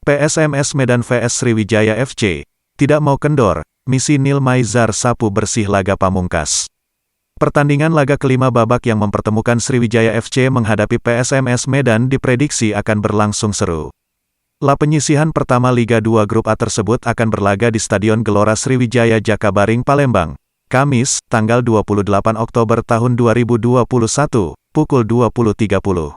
PSMS Medan vs Sriwijaya FC, tidak mau kendor, misi Nil Maizar sapu bersih laga pamungkas. Pertandingan laga kelima babak yang mempertemukan Sriwijaya FC menghadapi PSMS Medan diprediksi akan berlangsung seru. Penyisihan pertama Liga 2 Grup A tersebut akan berlaga di Stadion Gelora Sriwijaya Jakabaring Palembang, Kamis, tanggal 28 Oktober tahun 2021, pukul 20.30.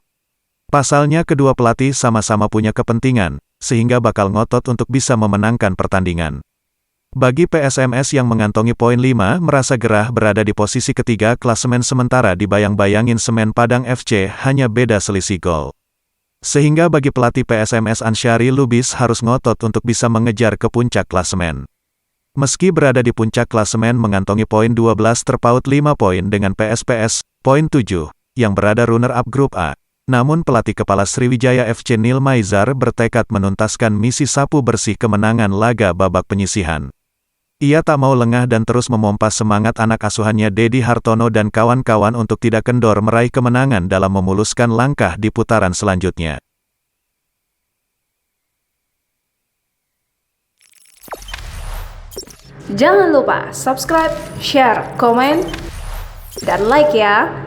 Pasalnya kedua pelatih sama-sama punya kepentingan, sehingga bakal ngotot untuk bisa memenangkan pertandingan. Bagi PSMS yang mengantongi poin 5 merasa gerah berada di posisi ketiga klasemen sementara dibayang-bayangin Semen Padang FC hanya beda selisih gol. Sehingga bagi pelatih PSMS Ansyari Lubis harus ngotot untuk bisa mengejar ke puncak klasemen. Meski berada di puncak klasemen mengantongi poin 12 terpaut 5 poin dengan PSPS, poin 7, yang berada runner-up Grup A. Namun pelatih kepala Sriwijaya FC Nil Maizar bertekad menuntaskan misi sapu bersih kemenangan laga babak penyisihan. Ia tak mau lengah dan terus memompa semangat anak asuhannya Dedi Hartono dan kawan-kawan untuk tidak kendor meraih kemenangan dalam memuluskan langkah di putaran selanjutnya. Jangan lupa subscribe, share, komen, dan like ya!